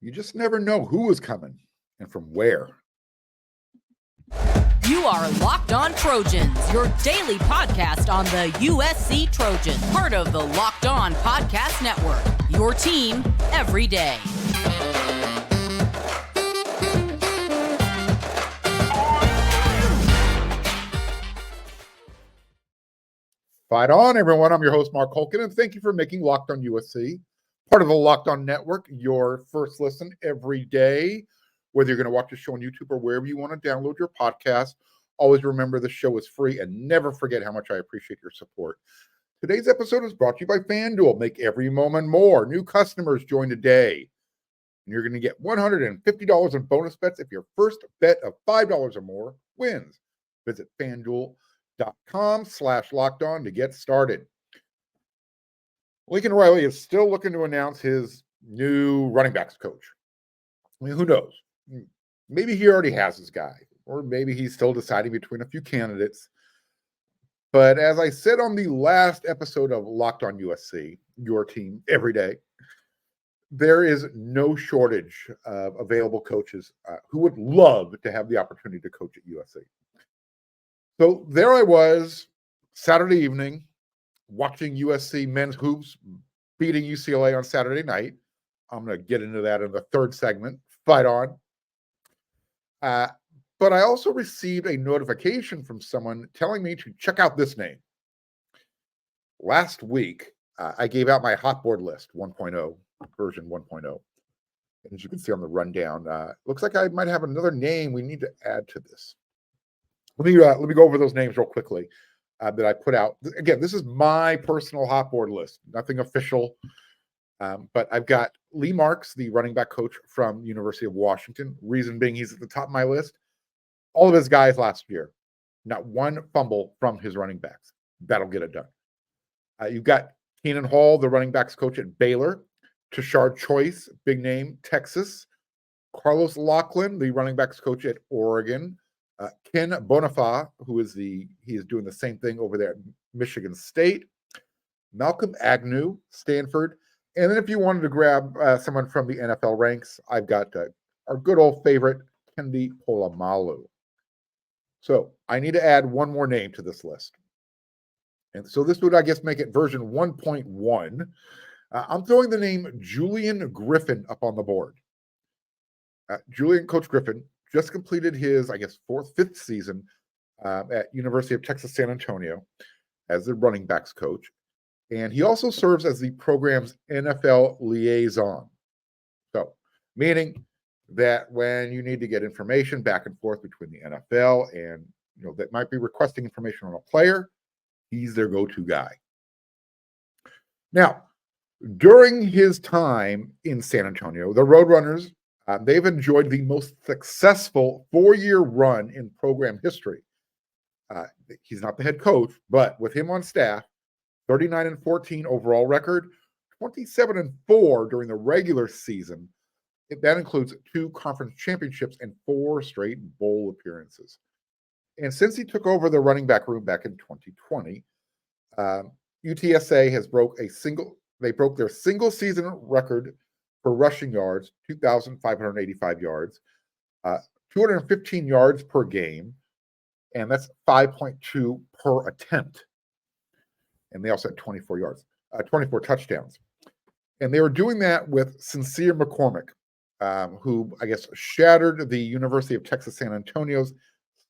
You just never know who is coming and from where. You are Locked On Trojans, your daily podcast on the USC Trojans, part of the Locked On Podcast Network, your team every day. Fight on, everyone. I'm your host, Mark Holkin, and thank you for making Locked On USC part of the Locked On Network, your first listen every day. Whether you're going to watch the show on YouTube or wherever you want to download your podcast, always remember the show is free and never forget how much I appreciate your support. Today's episode is brought to you by FanDuel. Make every moment more. New customers join today, and you're going to get $150 in bonus bets if your first bet of $5 or more wins. Visit FanDuel.com/lockedon to get started. Lincoln Riley is still looking to announce his new running backs coach. I mean, who knows? Maybe he already has his guy, or maybe he's still deciding between a few candidates. But as I said on the last episode of Locked On USC, your team every day, there is no shortage of available coaches who would love to have the opportunity to coach at USC. So there I was, Saturday evening, watching USC men's hoops beating UCLA on Saturday night. I'm going to get into that in the third segment. Fight on. But I also received a notification from someone telling me to check out this name. Last week, I gave out my hot board list 1.0, version 1.0. And as you can see on the rundown, looks like I might have another name we need to add to this. Let me go over those names real quickly that I put out. Again, this is my personal hot board list, nothing official. But I've got Lee Marks, the running back coach from University of Washington. Reason being, he's at the top of my list. All of his guys last year, not one fumble from his running backs. That'll get it done. You've got Keenan Hall, the running backs coach at Baylor. Tashard Choice, big name, Texas. Carlos Lachlan, the running backs coach at Oregon. Ken Bonifa, he is doing the same thing over there at Michigan State. Malcolm Agnew, Stanford. And then if you wanted to grab someone from the NFL ranks, I've got our good old favorite, Kendi Polamalu. So I need to add one more name to this list. And so this would, I guess, make it version 1.1. I'm throwing the name Julian Griffin up on the board. Coach Griffin just completed his, I guess, fifth season at University of Texas San Antonio as the running backs coach. And he also serves as the program's NFL liaison. So, meaning that when you need to get information back and forth between the NFL and, that might be requesting information on a player, he's their go-to guy. Now, during his time in San Antonio, the Roadrunners, they've enjoyed the most successful 4-year run in program history. He's not the head coach, but with him on staff, 39-14 overall record, 27-4 during the regular season. That includes 2 conference championships and 4 straight bowl appearances. And since he took over the running back room back in 2020, UTSA broke their single season record for rushing yards, 2,585 yards, 215 yards per game, and that's 5.2 per attempt. And they also had 24 touchdowns. And they were doing that with Sincere McCormick, who, I guess, shattered the University of Texas San Antonio's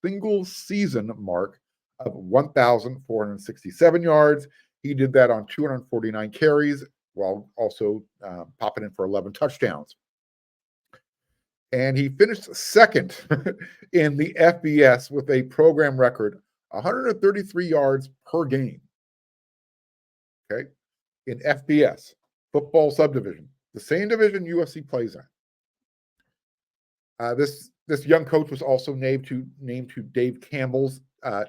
single season mark of 1,467 yards. He did that on 249 carries while also popping in for 11 touchdowns. And he finished second in the FBS with a program record, 133 yards per game. Okay, in FBS, football subdivision, the same division USC plays in. This young coach was also named to Dave Campbell's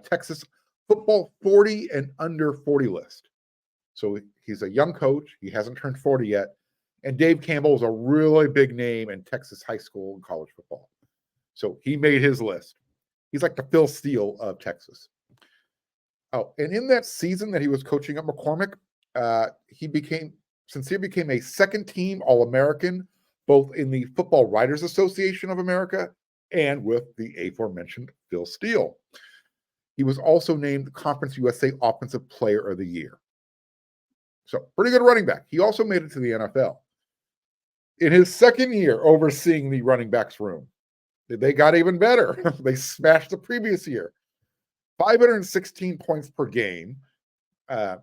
Texas football 40 and under 40 list. So he's a young coach. He hasn't turned 40 yet. And Dave Campbell is a really big name in Texas high school and college football. So he made his list. He's like the Phil Steele of Texas. Oh, and in that season that he was coaching at McCormick, Sincere became a second-team All-American, both in the Football Writers Association of America and with the aforementioned Phil Steele. He was also named Conference USA Offensive Player of the Year. So pretty good running back. He also made it to the NFL. In his second year overseeing the running backs room, they got even better. They smashed the previous year. 516 points per game,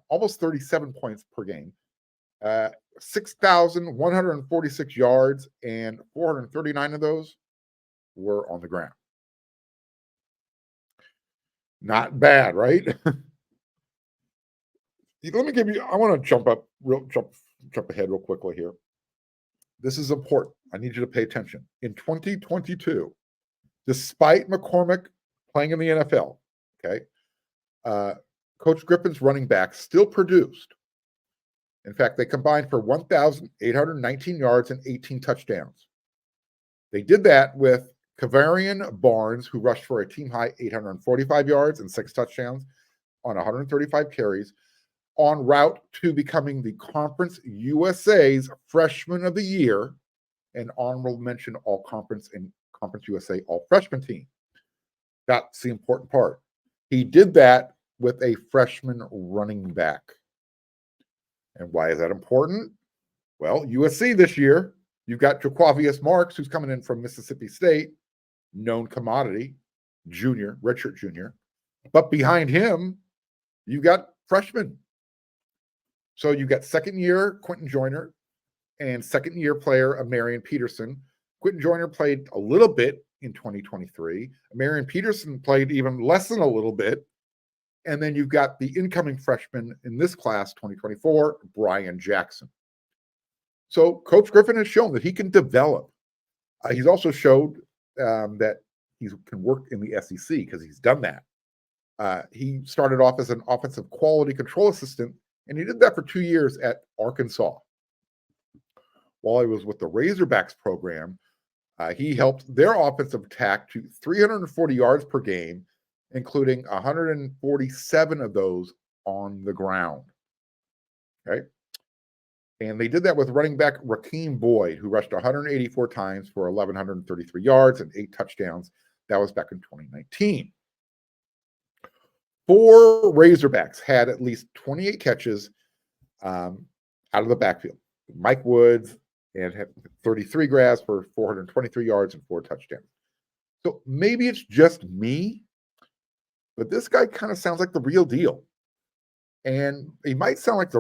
almost 37 points per game, 6,146 yards, and 439 of those were on the ground. Not bad, right? Let me give you, I want to jump ahead real quickly here. This is important. I need you to pay attention. In 2022, despite McCormick playing in the NFL, okay, Coach Griffin's running backs still produced. In fact, they combined for 1,819 yards and 18 touchdowns. They did that with Kavarian Barnes, who rushed for a team-high 845 yards and 6 touchdowns on 135 carries, en route to becoming the Conference USA's Freshman of the Year, and honorable mention All-Conference and Conference USA All-Freshman team. That's the important part. He did that with a freshman running back. And why is that important? Well, USC this year, you've got Jaquavius Marks, who's coming in from Mississippi State, known commodity, junior, redshirt junior. But behind him, you've got freshmen. So you've got second-year Quentin Joyner and second-year player Marion Peterson. Quentin Joyner played a little bit in 2023. Marion Peterson played even less than a little bit. And then you've got the incoming freshman in this class, 2024, Brian Jackson. So Coach Griffin has shown that he can develop. He's also showed that he can work in the SEC because he's done that. He started off as an offensive quality control assistant, and he did that for 2 years at Arkansas. While he was with the Razorbacks program, he helped their offensive attack to 340 yards per game, including 147 of those on the ground. Okay. And they did that with running back Rakeem Boyd, who rushed 184 times for 1,133 yards and 8 touchdowns. That was back in 2019. 4 Razorbacks had at least 28 catches out of the backfield. Mike Woods and had 33 grabs for 423 yards and 4 touchdowns. So maybe it's just me, but this guy kind of sounds like the real deal. And he might sound like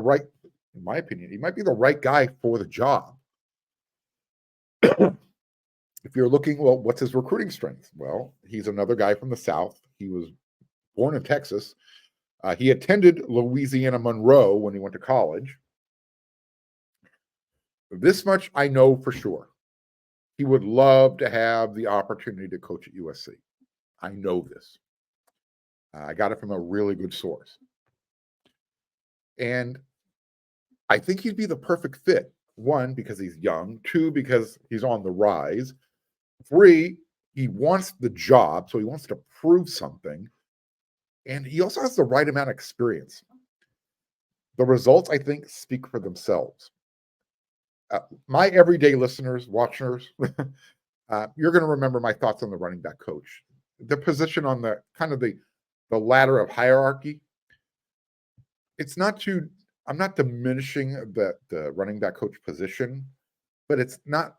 in my opinion, he might be the right guy for the job. If you're looking, well, what's his recruiting strength? Well, he's another guy from the South. He was born in Texas. He attended Louisiana Monroe when he went to college. This much I know for sure. He would love to have the opportunity to coach at USC. I know this. I got it from a really good source. And I think he'd be the perfect fit. 1, because he's young. 2, because he's on the rise. 3, he wants the job, so he wants to prove something. And he also has the right amount of experience. The results, I think, speak for themselves. My everyday listeners, watchers, you're going to remember my thoughts on the running back coach. The position on the kind of the ladder of hierarchy. It's not too, I'm not diminishing the running back coach position, but it's not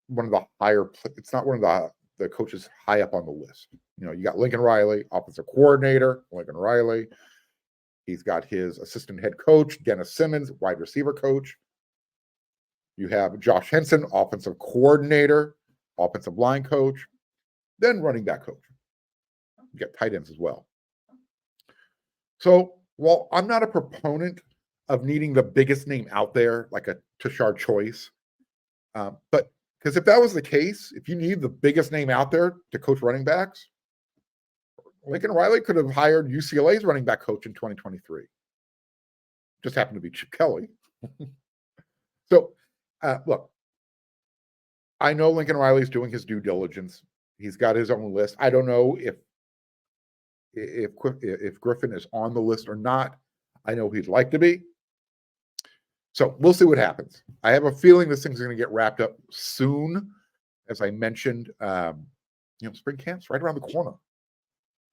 one of the higher, it's not one of the coaches high up on the list. You know, you got Lincoln Riley, offensive coordinator, Lincoln Riley. He's got his assistant head coach, Dennis Simmons, wide receiver coach. You have Josh Henson, offensive coordinator, offensive line coach, then running back coach. You get tight ends as well. So while I'm not a proponent of needing the biggest name out there, like a Tashard Choice, but because if that was the case, if you need the biggest name out there to coach running backs, Lincoln Riley could have hired UCLA's running back coach in 2023. Just happened to be Chip Kelly. So, look, I know Lincoln Riley's doing his due diligence. He's got his own list. I don't know if Griffin is on the list or not. I know he'd like to be. So we'll see what happens. I have a feeling this thing's going to get wrapped up soon. As I mentioned, spring camp's right around the corner.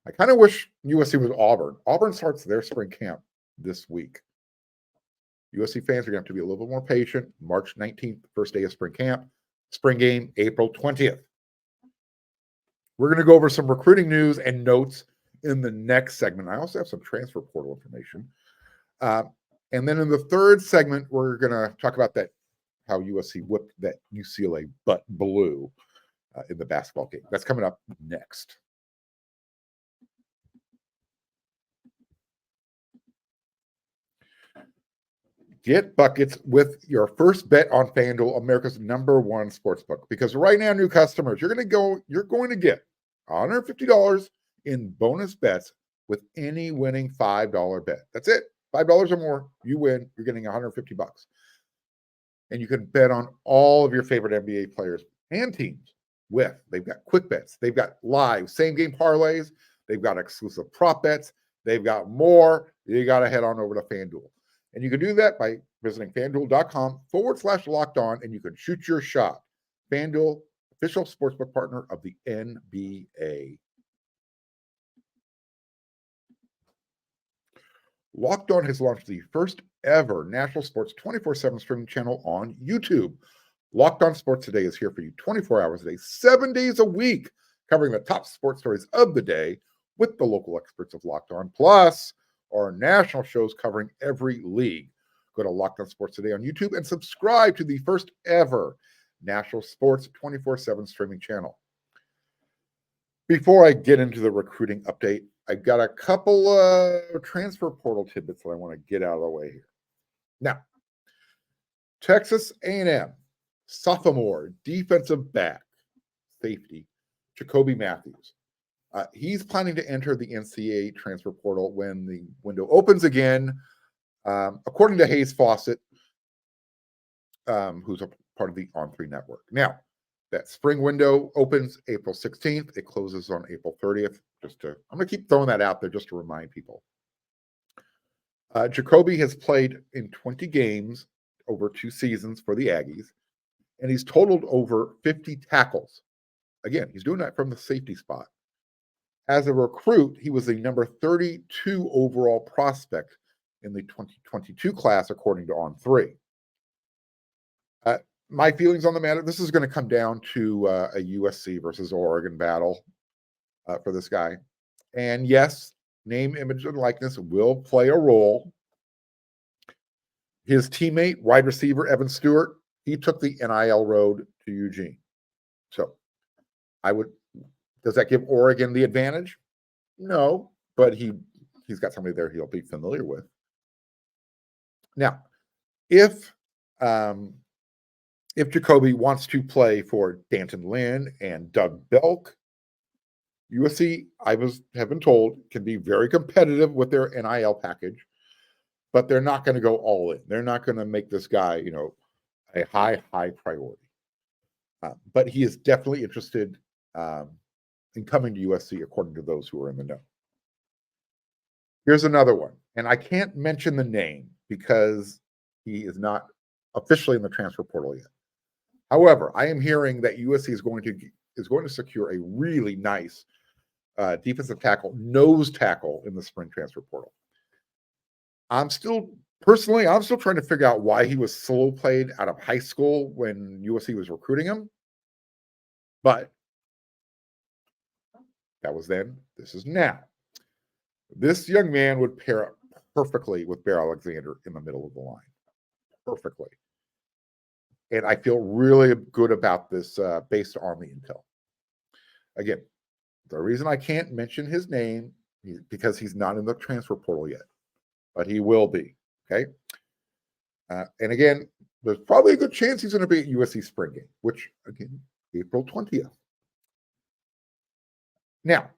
I kind of wish USC was Auburn. Auburn starts their spring camp this week. USC fans are going to have to be a little bit more patient. March 19th, first day of spring camp. Spring game, April 20th. We're going to go over some recruiting news and notes in the next segment. I also have some transfer portal information. And then in the third segment, we're going to talk about how USC whipped that UCLA butt blue in the basketball game. That's coming up next. Get buckets with your first bet on FanDuel, America's #1 sportsbook. Because right now, new customers, you're going to get $150 in bonus bets with any winning $5 bet. That's it. $5 or more, you win. You're getting $150. And you can bet on all of your favorite NBA players and teams they've got quick bets. They've got live same-game parlays. They've got exclusive prop bets. They've got more. You got to head on over to FanDuel. And you can do that by visiting FanDuel.com/locked-on, and you can shoot your shot. FanDuel, official sportsbook partner of the NBA. Locked On has launched the first ever national sports 24/7 streaming channel on YouTube. Locked On Sports Today is here for you 24 hours a day, 7 days a week, covering the top sports stories of the day with the local experts of Locked On, plus our national shows covering every league. Go to Locked On Sports Today on YouTube and subscribe to the first ever national sports 24/7 streaming channel. Before I get into the recruiting update, I've got a couple of transfer portal tidbits that I want to get out of the way here. Now, Texas A&M sophomore defensive back safety Jacoby Matthews. He's planning to enter the NCAA transfer portal when the window opens again, according to Hayes Fawcett, who's a part of the On3 network. Now, that spring window opens April 16th. It closes on April 30th. I'm going to keep throwing that out there just to remind people. Jacoby has played in 20 games over 2 seasons for the Aggies, and he's totaled over 50 tackles. Again, he's doing that from the safety spot. As a recruit, he was the number 32 overall prospect in the 2022 class, according to On3. My feelings on the matter, this is going to come down to a USC versus Oregon battle for this guy. And yes, name, image, and likeness will play a role. His teammate, wide receiver Evan Stewart, he took the NIL road to Eugene. So does that give Oregon the advantage? No, but he's got somebody there he'll be familiar with. Now, if Jacoby wants to play for Antonlynn and Doug Belk, USC, have been told, can be very competitive with their NIL package, but they're not going to go all in. They're not going to make this guy, a high priority. But he is definitely interested in coming to USC, according to those who are in the know. Here's another one, and I can't mention the name because he is not officially in the transfer portal yet. However, I am hearing that USC is going to secure a really nice defensive tackle, nose tackle in the spring transfer portal. I'm still trying to figure out why he was slow played out of high school when USC was recruiting him. But that was then. This is now. This young man would pair up perfectly with Bear Alexander in the middle of the line. Perfectly. And I feel really good about this based on the intel. Again, the reason I can't mention his name is because he's not in the transfer portal yet, but he will be. Okay. And again, there's probably a good chance he's going to be at USC spring game, which again, April 20th. Now,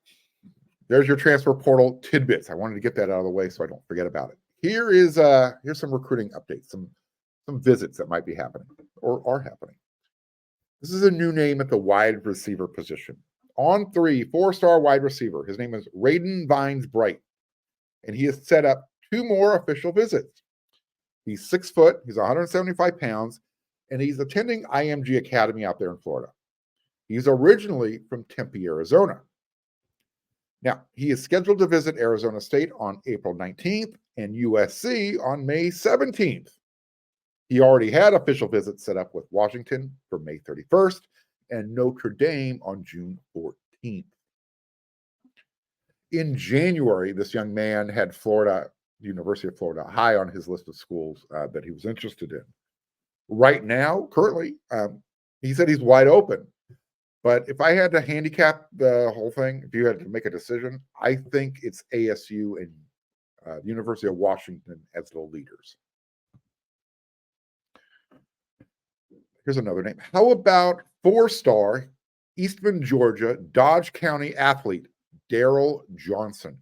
there's your transfer portal tidbits. I wanted to get that out of the way so I don't forget about it. Here's some recruiting updates, some visits that might be happening or are happening. This is a new name at the wide receiver position. On3, 4-star wide receiver. His name is Raiden Vines Bright, and he has set up 2 more official visits. He's 6 foot, he's 175 pounds, and he's attending IMG Academy out there in Florida. He's originally from Tempe, Arizona. Now, he is scheduled to visit Arizona State on April 19th and USC on May 17th. He already had official visits set up with Washington for May 31st and Notre Dame on June 14th. In January, this young man had Florida, University of Florida, high on his list of schools that he was interested in. Right now, currently, he said he's wide open. But if I had to handicap the whole thing, if you had to make a decision, I think it's ASU and the University of Washington as the leaders. Here's another name. How about 4-star Eastman, Georgia, Dodge County athlete, Daryl Johnson,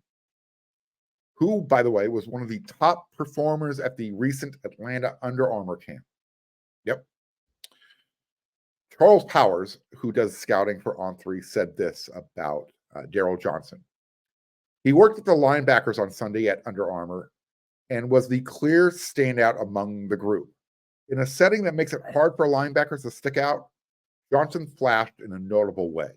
who, by the way, was one of the top performers at the recent Atlanta Under Armour camp. Yep. Charles Powers, who does scouting for On3, said this about Daryl Johnson. He worked with the linebackers on Sunday at Under Armour and was the clear standout among the group. In a setting that makes it hard for linebackers to stick out, Johnson flashed in a notable way.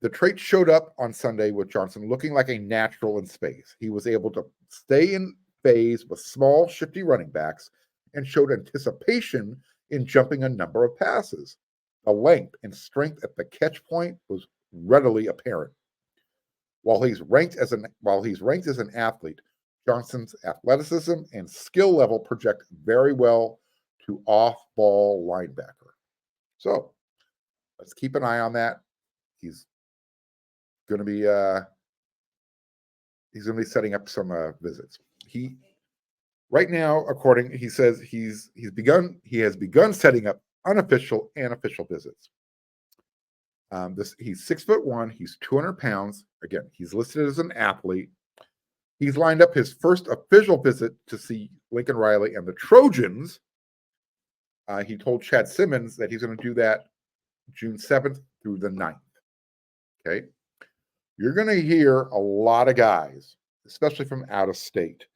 The trait showed up on Sunday with Johnson looking like a natural in space. He was able to stay in phase with small, shifty running backs and showed anticipation in jumping a number of passes. The length and strength at the catch point was readily apparent. While he's ranked as an athlete, Johnson's athleticism and skill level project very well to off-ball linebacker. So let's keep an eye on that. He's going to be setting up some visits. Right now, he says he has begun setting up unofficial and official visits. He's 6'1", he's 200 pounds. Again, he's listed as an athlete. He's lined up his first official visit to see Lincoln Riley and the Trojans. He told Chad Simmons that he's going to do that June 7th through the 9th. Okay. You're going to hear a lot of guys, especially from out of state,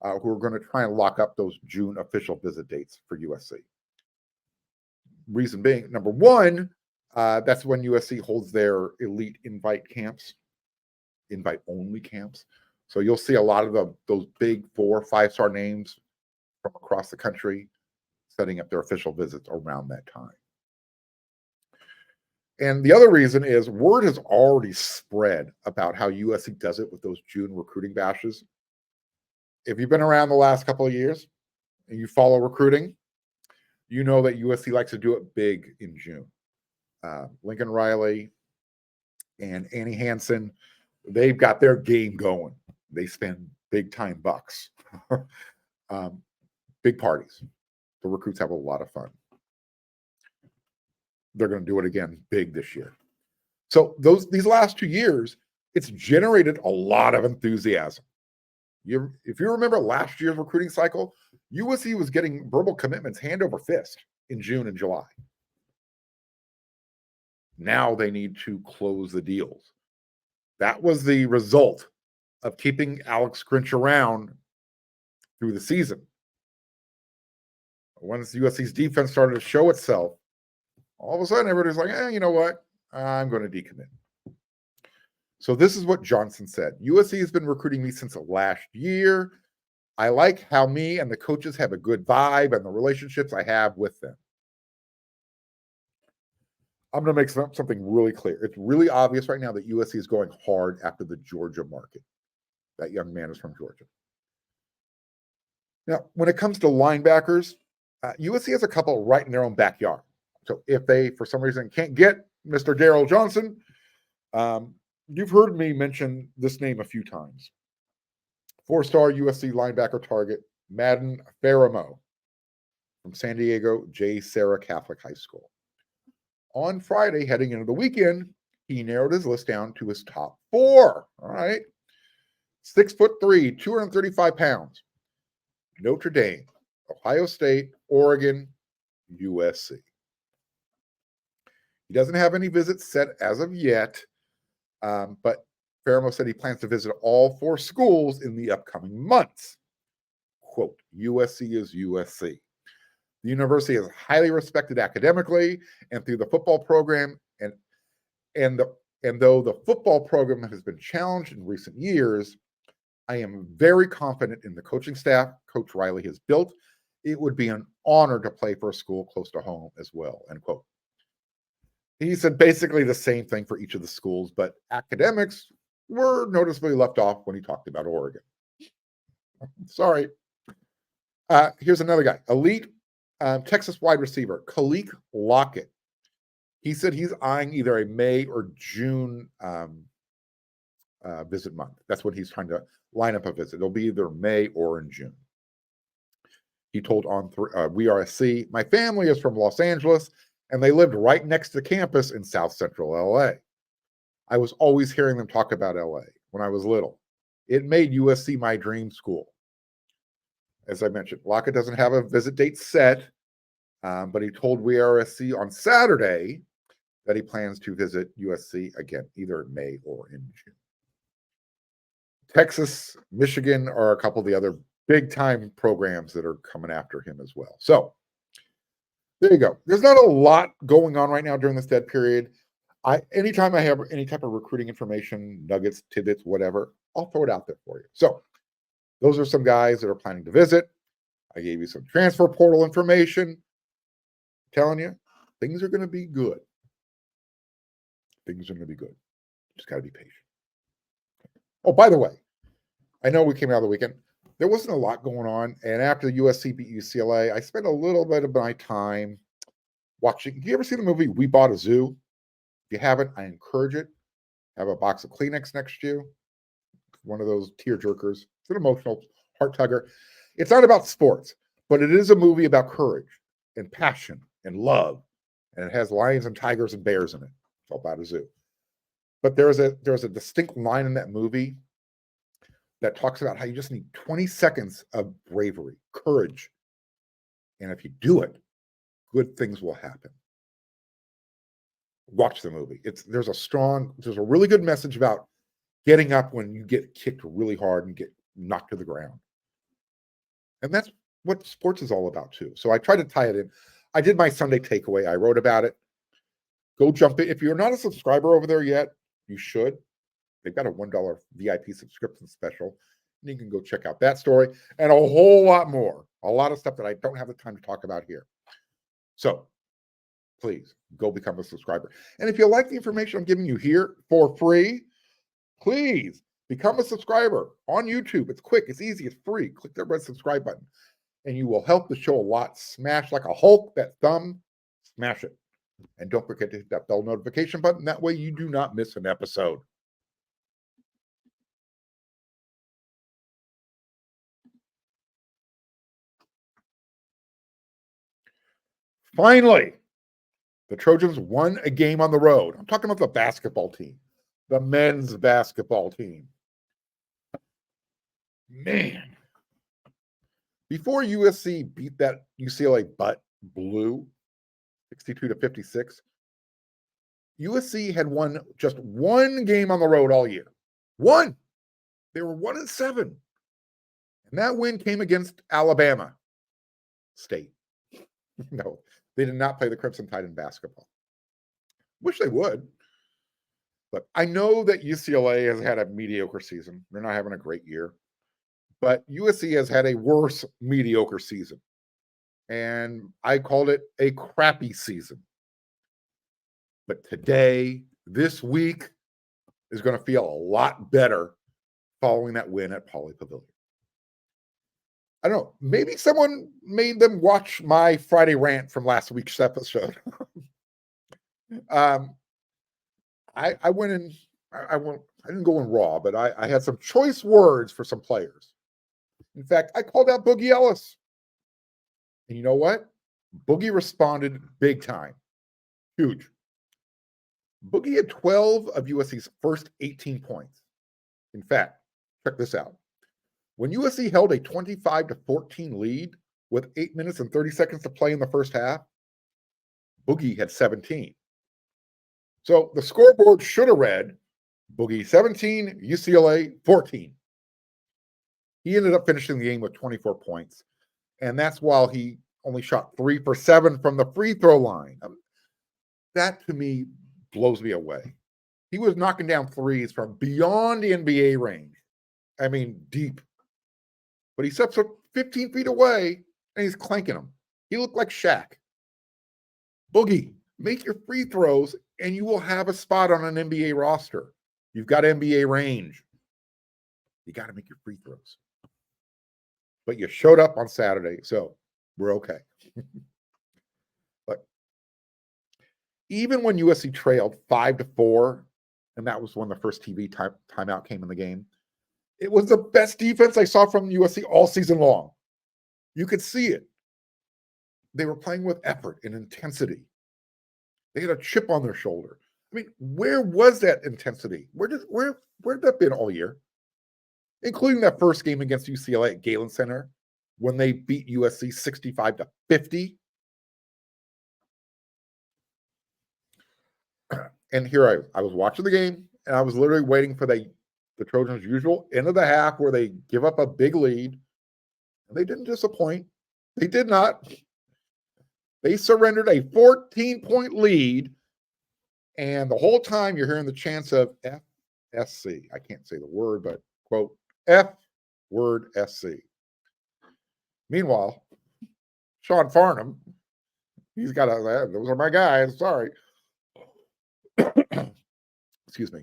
who are going to try and lock up those June official visit dates for USC. Reason being, number one, that's when USC holds their elite invite-only camps. So you'll see a lot of those big 4 or 5-star names from across the country setting up their official visits around that time. And the other reason is word has already spread about how USC does it with those June recruiting bashes. If you've been around the last couple of years and you follow recruiting, you know that USC likes to do it big in June. Lincoln Riley and Annie Hansen, they've got their game going. They spend big time bucks, big parties. The recruits have a lot of fun. They're going to do it again big this year. So these last 2 years, it's generated a lot of enthusiasm. If you remember last year's recruiting cycle, USC was getting verbal commitments hand over fist in June and July. Now they need to close the deals. That was the result of keeping Alex Grinch around through the season. Once USC's defense started to show itself, all of a sudden everybody's like, you know what? I'm going to decommit. So this is what Johnson said. USC has been recruiting me since last year. I like how me and the coaches have a good vibe and the relationships I have with them. I'm going to make something really clear. It's really obvious right now that USC is going hard after the Georgia market. That young man is from Georgia. Now, when it comes to linebackers, USC has a couple right in their own backyard. So if they, for some reason, can't get Mr. Daryl Johnson, you've heard me mention this name a few times. 4-star USC linebacker target, Madden Faramo from San Diego J. Sarah Catholic High School. On Friday, heading into the weekend, he narrowed his list down to his top 4. All right. 6'3", 235 pounds. Notre Dame, Ohio State, Oregon, USC. He doesn't have any visits set as of yet, but Faramo said he plans to visit all 4 schools in the upcoming months. quote, USC is USC. The university is highly respected academically and through the football program, and though the football program has been challenged in recent years, I am very confident in the coaching staff Coach Riley has built. It would be an honor to play for a school close to home as well, end quote. He said basically the same thing for each of the schools, but academics were noticeably left off when he talked about Oregon. Sorry. Here's another guy, elite Texas wide receiver, Khalil Lockett. He said he's eyeing either a May or June visit month. That's what he's trying to line up a visit. It'll be either May or in June. He told on WRSC, my family is from Los Angeles, and they lived right next to campus in South Central LA. I was always hearing them talk about LA when I was little. It made USC my dream school. As I mentioned, Lockett doesn't have a visit date set, but he told WRSC on Saturday that he plans to visit USC again, either in May or in June. Texas, Michigan are a couple of the other big-time programs that are coming after him as well. So there you go. There's not a lot going on right now during this dead period. Anytime I have any type of recruiting information, nuggets, tidbits, whatever, I'll throw it out there for you. So those are some guys that are planning to visit. I gave you some transfer portal information. I'm telling you, things are going to be good. Things are going to be good. Just got to be patient. Oh, by the way, I know we came out of the weekend. There wasn't a lot going on. And after the USC beat UCLA, I spent a little bit of my time watching. Do you ever see the movie We Bought a Zoo? If you haven't, I encourage it. Have a box of Kleenex next to you. One of those tear jerkers. It's an emotional heart tugger. It's not about sports, but it is a movie about courage and passion and love. And it has lions and tigers and bears in it. It's all about a zoo. But there's a distinct line in that movie that talks about how you just need 20 seconds of bravery, courage. And if you do it, good things will happen. Watch the movie. There's a really good message about getting up when you get kicked really hard and get knocked to the ground. And that's what sports is all about too. So I try to tie it in. I did my Sunday takeaway. I wrote about it. Go jump in. If you're not a subscriber over there yet, you should. They've got a $1 VIP subscription special. And you can go check out that story and a whole lot more. A lot of stuff that I don't have the time to talk about here. So please go become a subscriber. And if you like the information I'm giving you here for free, please become a subscriber on YouTube. It's quick, it's easy, it's free. Click that red subscribe button and you will help the show a lot. Smash like a Hulk that thumb, smash it. And don't forget to hit that bell notification button. That way you do not miss an episode. Finally, the Trojans won a game on the road. I'm talking about the basketball team, the men's basketball team. Man, before USC beat that UCLA butt blue, 62-56, USC had won just one game on the road all year. One. They were 1-7. And that win came against Alabama State. No, they did not play the Crimson Tide in basketball. Wish they would. But I know that UCLA has had a mediocre season. They're not having a great year. But USC has had a worse mediocre season. And I called it a crappy season. But today, this week, is going to feel a lot better following that win at Pauley Pavilion. I don't know. Maybe someone made them watch my Friday rant from last week's episode. I went in. I didn't go in raw, but I had some choice words for some players. In fact, I called out Boogie Ellis, and you know what? Boogie responded big time, huge. Boogie had 12 of USC's first 18 points. In fact, check this out. When USC held a 25-14 lead with 8 minutes and 30 seconds to play in the first half, Boogie had 17. So the scoreboard should have read Boogie 17, UCLA 14. He ended up finishing the game with 24 points, and that's while he only shot 3 for 7 from the free throw line. That, to me, blows me away. He was knocking down threes from beyond the NBA range. I mean, deep. But he steps up 15 feet away, and he's clanking them. He looked like Shaq. Boogie, make your free throws, and you will have a spot on an NBA roster. You've got NBA range. You got to make your free throws. But you showed up on Saturday, so we're okay. But even when USC trailed 5-4, and that was when the first TV timeout came in the game, it was the best defense I saw from USC all season long. You could see it. They were playing with effort and intensity. They had a chip on their shoulder. I mean, where was that intensity? Where did that been all year? Including that first game against UCLA at Galen Center when they beat USC 65-50. And here I was watching the game, and I was literally waiting for the Trojans' usual end of the half where they give up a big lead. And they didn't disappoint. They did not. They surrendered a 14-point lead, and the whole time you're hearing the chants of FSC. I can't say the word, but quote, F word SC. Meanwhile, Sean Farnham, he's got those are my guys, sorry. Excuse me.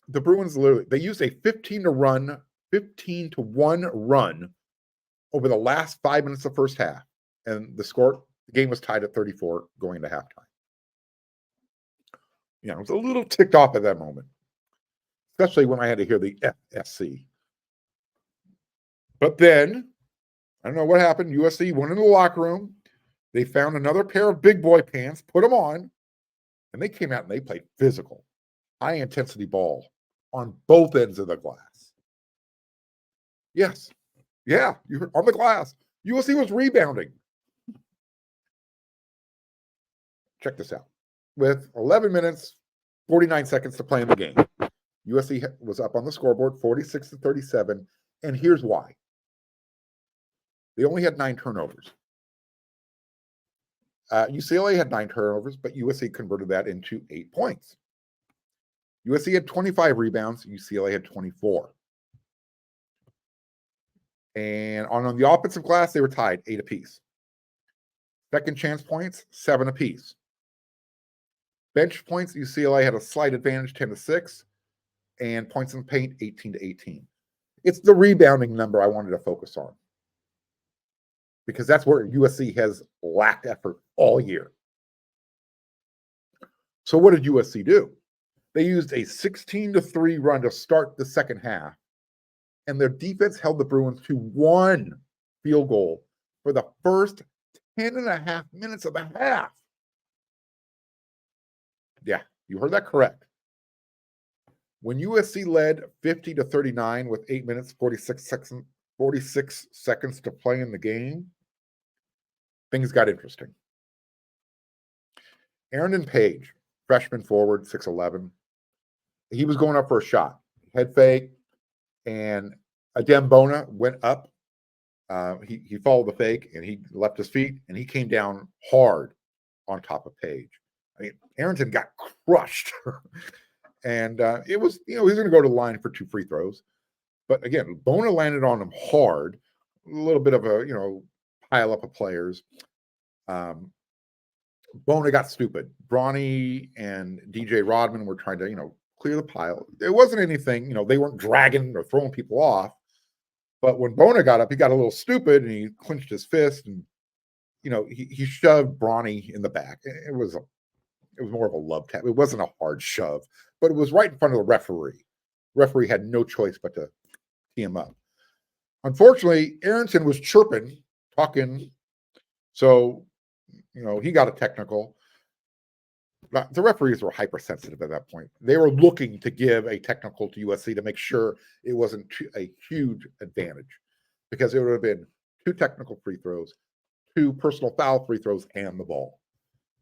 The Bruins they used a 15-1 run over the last 5 minutes of the first half. And the game was tied at 34 going into halftime. I was a little ticked off at that moment, especially when I had to hear the FSC. But then, I don't know what happened. USC went into the locker room. They found another pair of big boy pants, put them on, and they came out and they played physical, high-intensity ball on both ends of the glass. Yes. Yeah, you're on the glass. USC was rebounding. Check this out. With 11 minutes, 49 seconds to play in the game, USC was up on the scoreboard 46-37, and here's why. They only had 9 turnovers. UCLA had 9 turnovers, but USC converted that into 8 points. USC had 25 rebounds. UCLA had 24. And on the offensive glass, they were tied 8 apiece. Second chance points, 7 apiece. Bench points, UCLA had a slight advantage, 10-6. And points in the paint, 18-18. It's the rebounding number I wanted to focus on, because that's where USC has lacked effort all year. So what did USC do? They used a 16-3 run to start the second half, and their defense held the Bruins to 1 field goal for the first 10.5 minutes of the half. Yeah, you heard that correct. When USC led 50-39 with 8 minutes, 46 seconds to play in the game, things got interesting. Aaron Page, freshman forward, 6'11", he was going up for a shot. Head fake, and Adem Bona went up. He followed the fake, and he left his feet, and he came down hard on top of Page. I mean, Arrington got crushed. And it was, he was going to go to the line for 2 free throws. But again, Bona landed on him hard. A little bit of a, pile up of players. Bona got stupid. Bronny and DJ Rodman were trying to, clear the pile. It wasn't anything, they weren't dragging or throwing people off. But when Bona got up, he got a little stupid and he clenched his fist and, he shoved Bronny in the back. It was more of a love tap. It wasn't a hard shove, but it was right in front of the referee. The referee had no choice but to tee him up. Unfortunately, Arrington was chirping, talking, so he got a technical. The referees were hypersensitive at that point. They were looking to give a technical to USC to make sure it wasn't a huge advantage, because it would have been 2 technical free throws, 2 personal foul free throws, and the ball.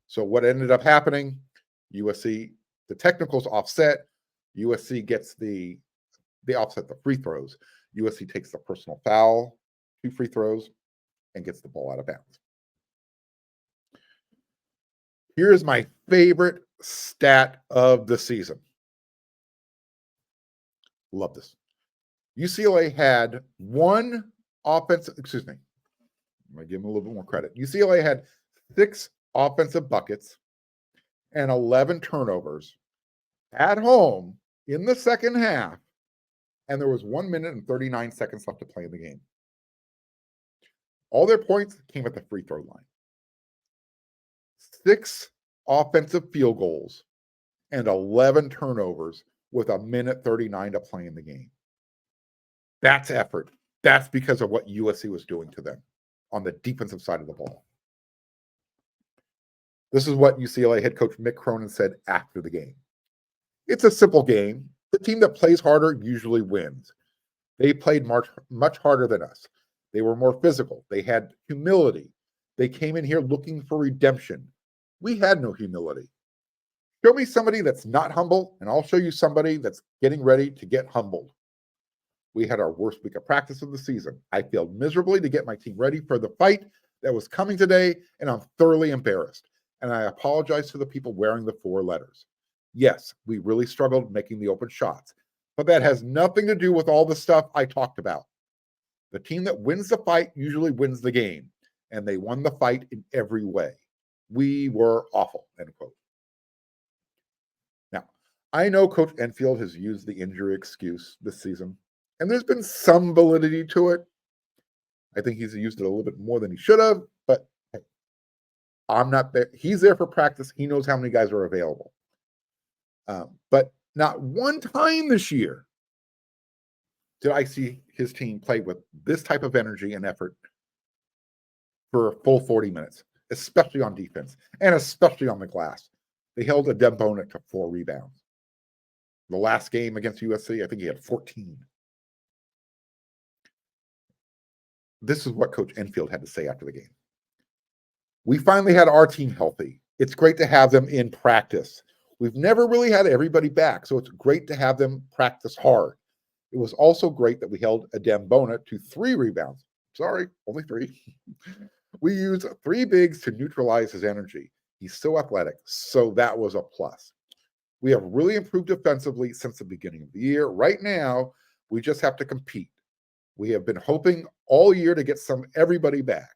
So what ended up happening, USC, the technicals offset, USC gets they offset the free throws. USC takes the personal foul, 2 free throws, and gets the ball out of bounds. Here's my favorite stat of the season. Love this. UCLA had one offensive, excuse me, I'm going to give them a little bit more credit. UCLA had 6 offensive buckets and 11 turnovers at home in the second half, and there was 1 minute and 39 seconds left to play in the game. All their points came at the free throw line. 6 offensive field goals and 11 turnovers with 1 minute 39 to play in the game. That's effort. That's because of what USC was doing to them on the defensive side of the ball. This is what UCLA head coach Mick Cronin said after the game. It's a simple game. The team that plays harder usually wins. They played much harder than us. They were more physical. They had humility. They came in here looking for redemption. We had no humility. Show me somebody that's not humble, and I'll show you somebody that's getting ready to get humbled. We had our worst week of practice of the season. I failed miserably to get my team ready for the fight that was coming today, and I'm thoroughly embarrassed. And I apologize to the people wearing the 4 letters. Yes, we really struggled making the open shots, but that has nothing to do with all the stuff I talked about. The team that wins the fight usually wins the game, and they won the fight in every way. We were awful, end quote. Now, I know Coach Enfield has used the injury excuse this season, and there's been some validity to it. I think he's used it a little bit more than he should have, but hey, I'm not there. He's there for practice. He knows how many guys are available. But not one time this year did I see his team play with this type of energy and effort for a full 40 minutes, especially on defense and especially on the glass. They held a Dembona to 4 rebounds. The last game against USC, I think he had 14. This is what Coach Enfield had to say after the game. We finally had our team healthy. It's great to have them in practice. We've never really had everybody back, so it's great to have them practice hard. It was also great that we held a Dembona to 3 rebounds. Sorry, only 3. We used 3 bigs to neutralize his energy. He's so athletic, so that was a plus. We have really improved defensively since the beginning of the year. Right now, we just have to compete. We have been hoping all year to get everybody back.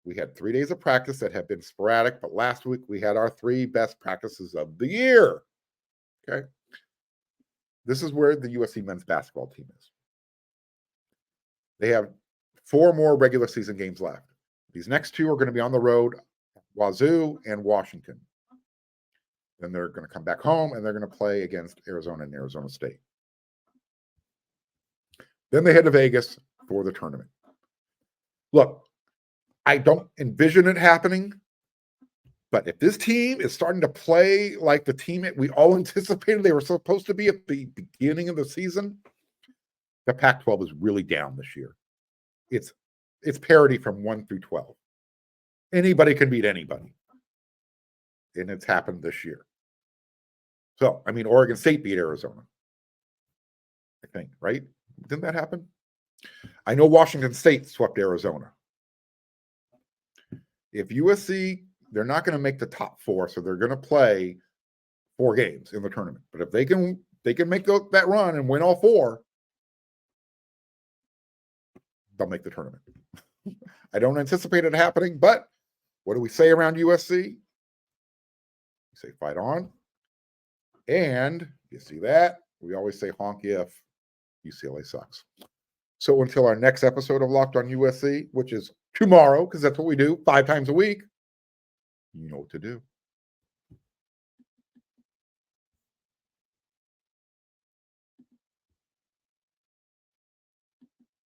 We had 3 days of practice that have been sporadic, but last week we had our 3 best practices of the year. Okay. This is where the USC men's basketball team is. They have 4 more regular season games left. These next 2 are going to be on the road, Wazoo and Washington. Then they're going to come back home and they're going to play against Arizona and Arizona State. Then they head to Vegas for the tournament. Look, I don't envision it happening, but if this team is starting to play like the team we all anticipated they were supposed to be at the beginning of the season, the Pac-12 is really down this year. It's parity from 1 through 12. Anybody can beat anybody. And it's happened this year. So, I mean, Oregon State beat Arizona, I think, right? Didn't that happen? I know Washington State swept Arizona. If USC, they're not going to make the top 4, so they're going to play 4 games in the tournament. But if they can make that run and win all 4, they'll make the tournament. I don't anticipate it happening, but what do we say around USC? We say fight on. And you see that? We always say honk if UCLA sucks. So until our next episode of Locked on USC, which is tomorrow, because that's what we do 5 times a week, you know what to do.